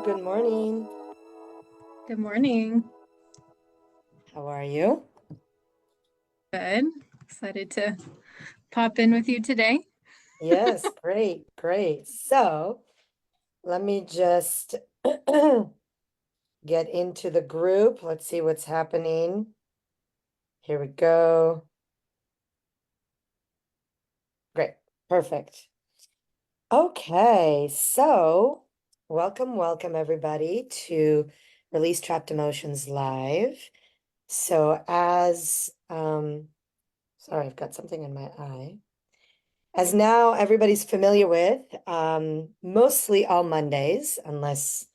Good morning. Good morning. How are you? Good. Excited to pop in with you today. Yes, great, great. So let me just get into the group. Let's see what's happening. Here we go. Great, perfect. Okay, so welcome everybody to Release Trapped Emotions Live. So sorry, I've got something in my eye. As now everybody's familiar with, mostly all Mondays, unless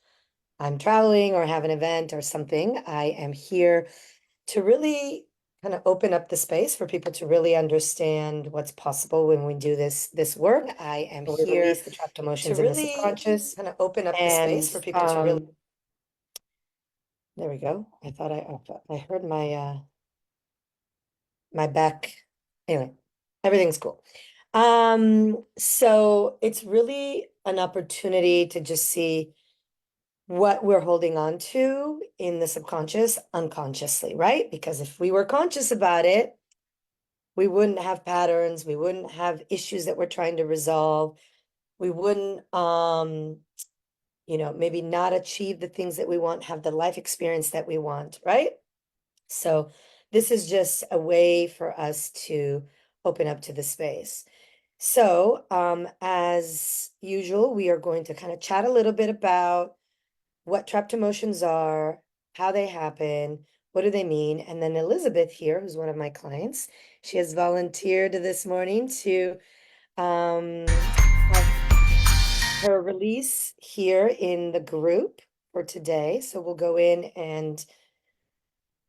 I'm traveling or have an event or something, I am here to really kind of open up the space for people to really understand what's possible when we do this work. I am here release the trapped emotions in the subconscious, kind of open up the space for people to really. There we go. I thought I heard my my back. Anyway, everything's cool. So it's really an opportunity to just see what we're holding on to in the subconscious unconsciously, right? Because if we were conscious about it, we wouldn't have patterns, we wouldn't have issues that we're trying to resolve, we wouldn't maybe not achieve the things that we want, have the life experience that we want, right? So this is just a way for us to open up to the space. So as usual, we are going to kind of chat a little bit about what trapped emotions are, how they happen, what do they mean? And then Elizabeth here, who's one of my clients, she has volunteered this morning to have her release here in the group for today. So we'll go in, and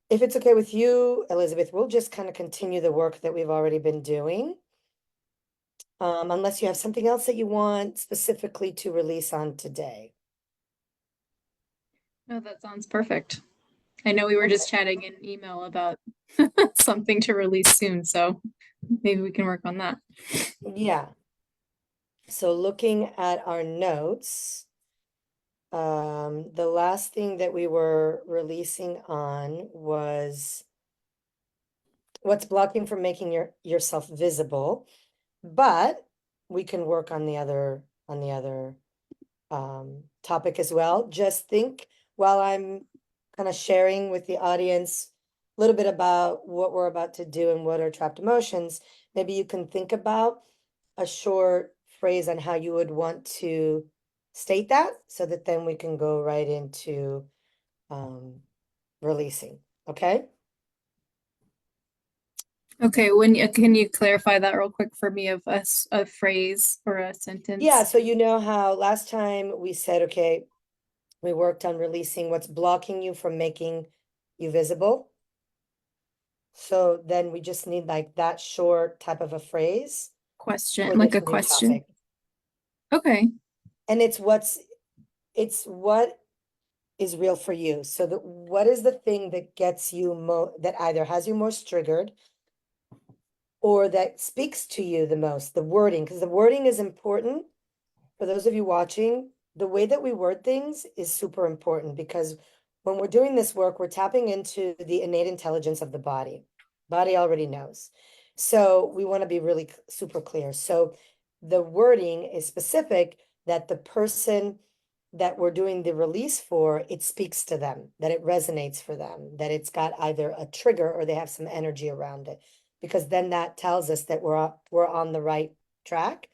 if it's okay with you, Elizabeth, we'll just kind of continue the work that we've already been doing. Unless you have something else that you want specifically to release on today. No, that sounds perfect. I know we were just chatting in email about something to release soon, so maybe we can work on that. Yeah. So looking at our notes, the last thing that we were releasing on was what's blocking from making yourself visible, but we can work on the other topic as well. Just think while I'm kind of sharing with the audience a little bit about what we're about to do and what are trapped emotions, maybe you can think about a short phrase on how you would want to state that, so that then we can go right into releasing. Okay. Okay, can you clarify that real quick for me of a phrase or a sentence? Yeah, so you know how last time we said, okay, we worked on releasing what's blocking you from making you visible. So then we just need like that short type of a phrase. Question, like a question. Topic. Okay. And it's what is real for you. So what is the thing that gets you that either has you most triggered or that speaks to you the most, the wording, because the wording is important. For those of you watching, the way that we word things is super important, because when we're doing this work, we're tapping into the innate intelligence of the body. Body already knows. So we want to be really super clear. So the wording is specific, that the person that we're doing the release for, it speaks to them, that it resonates for them, that it's got either a trigger or they have some energy around it, because then that tells us that we're on the right track.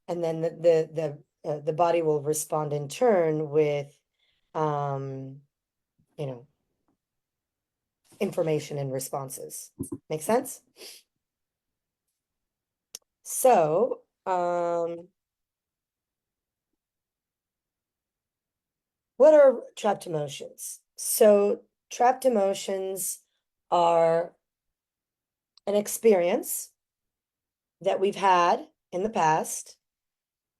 And then the body will respond in turn with information and responses. Make sense? So what are trapped emotions? So trapped emotions are an experience that we've had in the past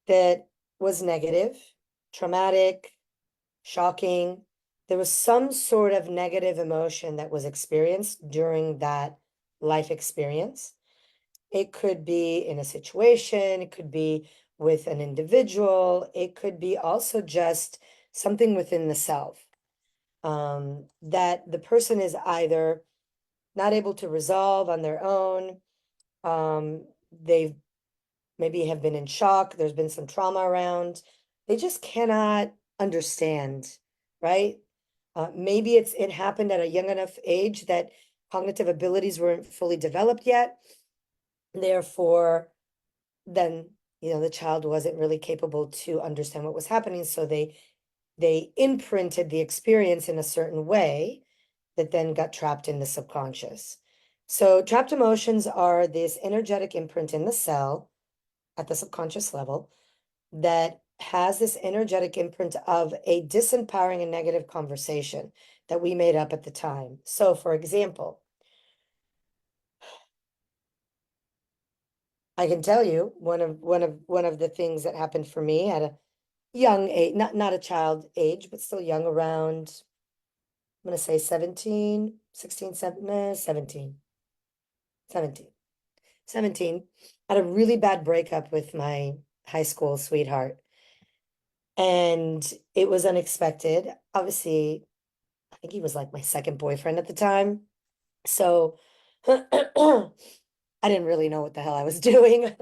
that was negative, traumatic, shocking. There was some sort of negative emotion that was experienced during that life experience. It could be in a situation, it could be with an individual, it could be also just something within the self, that the person is either not able to resolve on their own. They've maybe have been in shock. There's been some trauma around. They just cannot understand, right? Maybe it happened at a young enough age that cognitive abilities weren't fully developed yet. Therefore, then, the child wasn't really capable to understand what was happening. So they imprinted the experience in a certain way that then got trapped in the subconscious. So trapped emotions are this energetic imprint in the cell at the subconscious level that has this energetic imprint of a disempowering and negative conversation that we made up at the time. So for example, I can tell you one of the things that happened for me at a young age, not a child age, but still young, around, I'm going to say 17, 16, 17, 17, 17. Had a really bad breakup with my high school sweetheart. And it was unexpected. Obviously, I think he was like my second boyfriend at the time. So I didn't really know what the hell I was doing.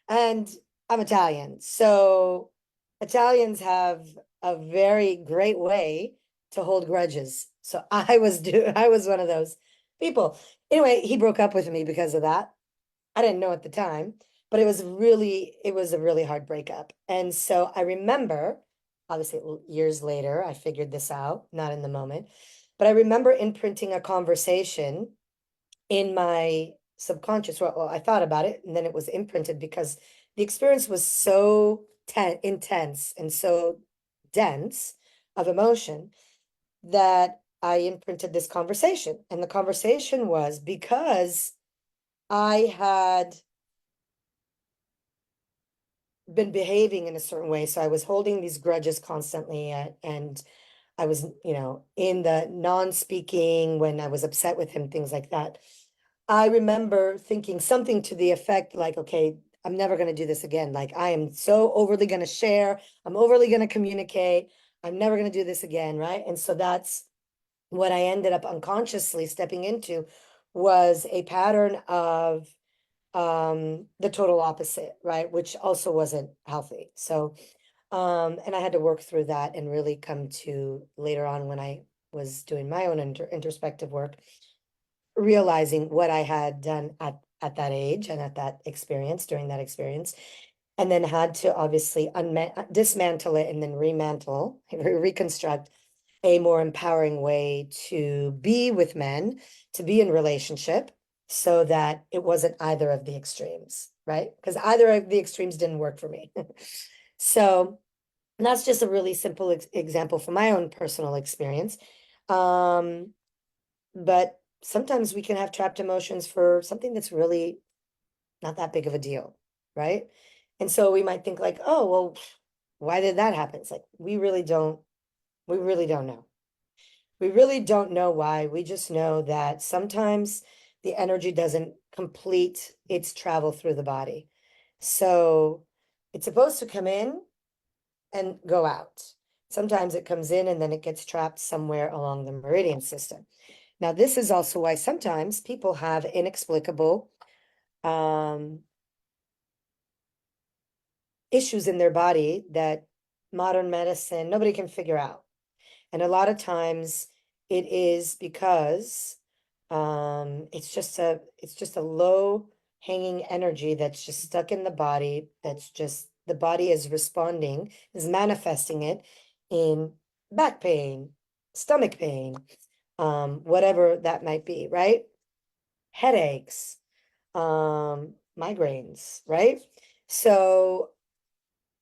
And I'm Italian. So Italians have a very great way to hold grudges. So I was one of those people. Anyway, he broke up with me because of that. I didn't know at the time, but it was a really hard breakup. And so I remember, obviously years later, I figured this out, not in the moment, but I remember imprinting a conversation in my subconscious. Well, I thought about it and then it was imprinted because the experience was so intense and so dense of emotion that I imprinted this conversation. And the conversation was because I had been behaving in a certain way. So I was holding these grudges constantly, and I was, in the non-speaking when I was upset with him, things like that. I remember thinking something to the effect like, okay, I'm never going to do this again. Like, I am so overly going to share. I'm overly going to communicate. I'm never going to do this again. Right. And so that's what I ended up unconsciously stepping into, was a pattern of the total opposite, right? Which also wasn't healthy. So, and I had to work through that and really come to later on when I was doing my own introspective work, realizing what I had done at that age and at that experience, during that experience, and then had to obviously dismantle it and then reconstruct a more empowering way to be with men, to be in relationship, so that it wasn't either of the extremes, right? Because either of the extremes didn't work for me. So that's just a really simple example from my own personal experience. But sometimes we can have trapped emotions for something that's really not that big of a deal, right? And so we might think like, oh, well, why did that happen? It's like, we really don't know. We really don't know why. We just know that sometimes the energy doesn't complete its travel through the body. So it's supposed to come in and go out. Sometimes it comes in and then it gets trapped somewhere along the meridian system. Now, this is also why sometimes people have inexplicable issues in their body that modern medicine, nobody can figure out. And a lot of times it is because it's just a low hanging energy that's just stuck in the body. That's just the body is responding, is manifesting it in back pain, stomach pain, whatever that might be, right? Headaches, migraines, right? So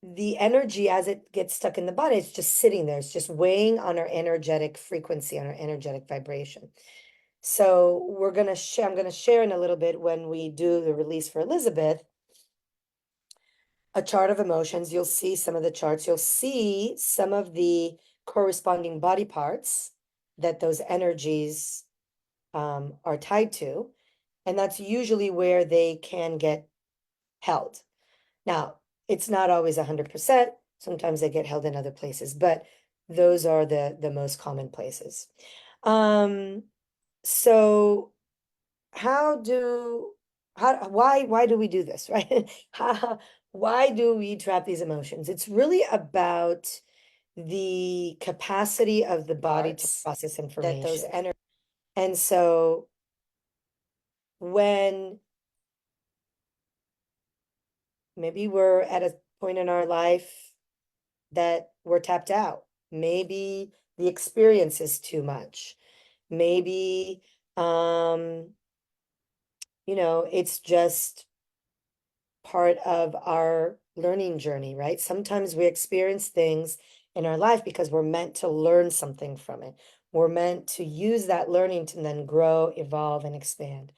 the energy, as it gets stuck in the body, it's just sitting there. It's just weighing on our energetic frequency, on our energetic vibration. So I'm gonna share in a little bit, when we do the release for Elizabeth, a chart of emotions. You'll see some of the charts. You'll see some of the corresponding body parts that those energies are tied to. And that's usually where they can get held. Now, it's not always 100%. Sometimes they get held in other places, but those are the most common places. So why do we do this, right? Why do we trap these emotions? It's really about the capacity of the body to process information. And so when maybe we're at a point in our life that we're tapped out, maybe the experience is too much, maybe it's just part of our learning journey, right? Sometimes we experience things in our life because we're meant to learn something from it. We're meant to use that learning to then grow, evolve, and expand.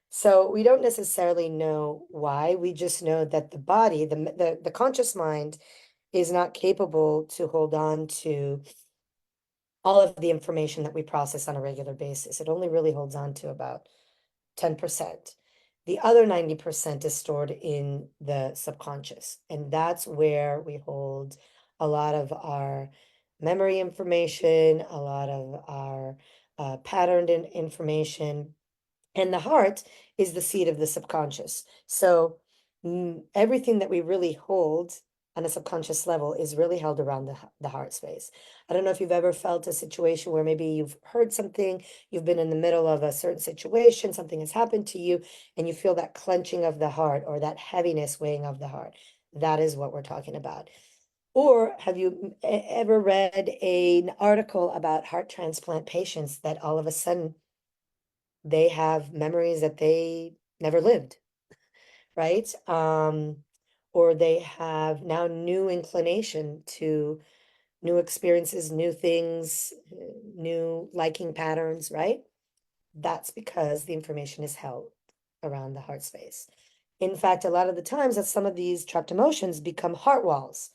So we don't necessarily know why. We just know that the body, the conscious mind, is not capable to hold on to all of the information that we process on a regular basis. It only really holds on to about 10%. The other 90% is stored in the subconscious, and that's where we hold a lot of our memory information, a lot of our patterned information, and the heart is the seat of the subconscious. So everything that we really hold on a subconscious level is really held around the heart space. I don't know if you've ever felt a situation where maybe you've heard something, you've been in the middle of a certain situation, something has happened to you, and you feel that clenching of the heart or that heaviness weighing of the heart. That is what we're talking about. Or have you ever read an article about heart transplant patients that all of a sudden they have memories that they never lived, right? Or they have now new inclination to new experiences, new things, new liking patterns, right? That's because the information is held around the heart space. In fact, a lot of the times that some of these trapped emotions become heart walls.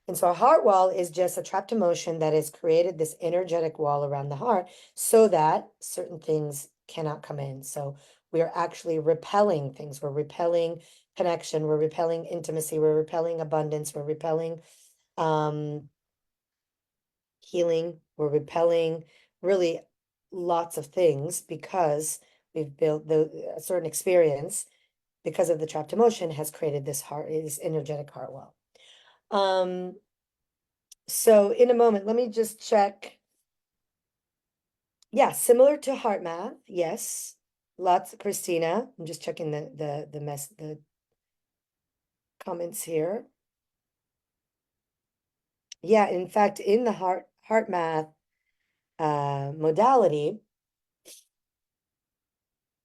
And so a heart wall is just a trapped emotion that has created this energetic wall around the heart so that certain things cannot come in. So we are actually repelling things. We're repelling connection. We're repelling intimacy. We're repelling abundance. We're repelling healing. We're repelling really lots of things because we've built a certain experience because of the trapped emotion has created this energetic heart wall. So in a moment, let me just check. Yeah, similar to heart math. Yes. Lots, Christina. I'm just checking the comments here. Yeah, in fact, in the heart math modality,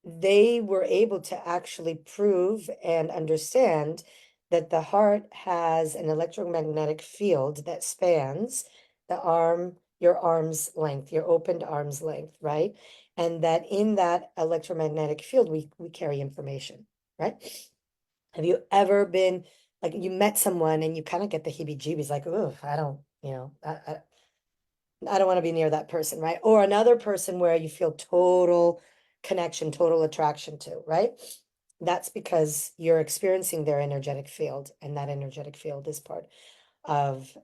they were able to actually prove and understand that the heart has an electromagnetic field that spans your arm's length, your opened arm's length, right? And that in that electromagnetic field, we carry information, right? Have you ever been like you met someone and you kind of get the heebie-jeebies, like, oh, I don't, I don't want to be near that person, right? Or another person where you feel total connection, total attraction to, right? That's because you're experiencing their energetic field, and that energetic field is part of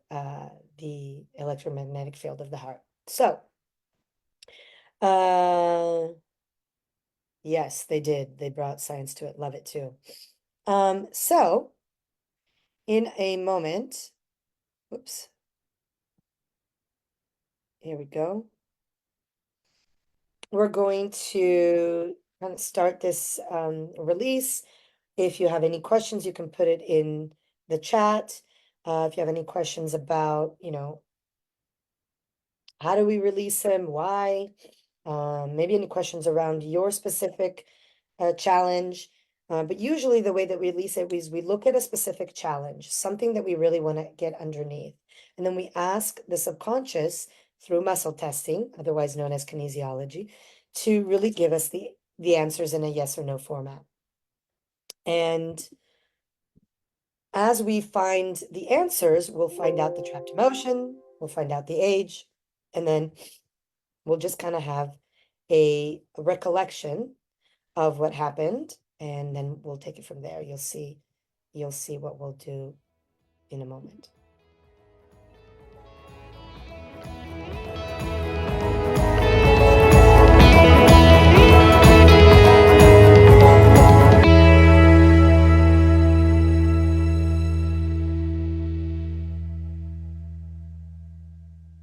the electromagnetic field of the heart. So, yes, they did. They brought science to it. Love it too. So, in a moment, whoops, here we go. We're going to kind of start this release. If you have any questions, you can put it in the chat. If you have any questions about, how do we release them? Why? Maybe any questions around your specific challenge. But usually the way that we release it is we look at a specific challenge, something that we really want to get underneath. And then we ask the subconscious through muscle testing, otherwise known as kinesiology, to really give us the answers in a yes or no format. And as we find the answers, we'll find out the trapped emotion, we'll find out the age, and then we'll just kind of have a recollection of what happened, and then we'll take it from there. You'll see what we'll do in a moment.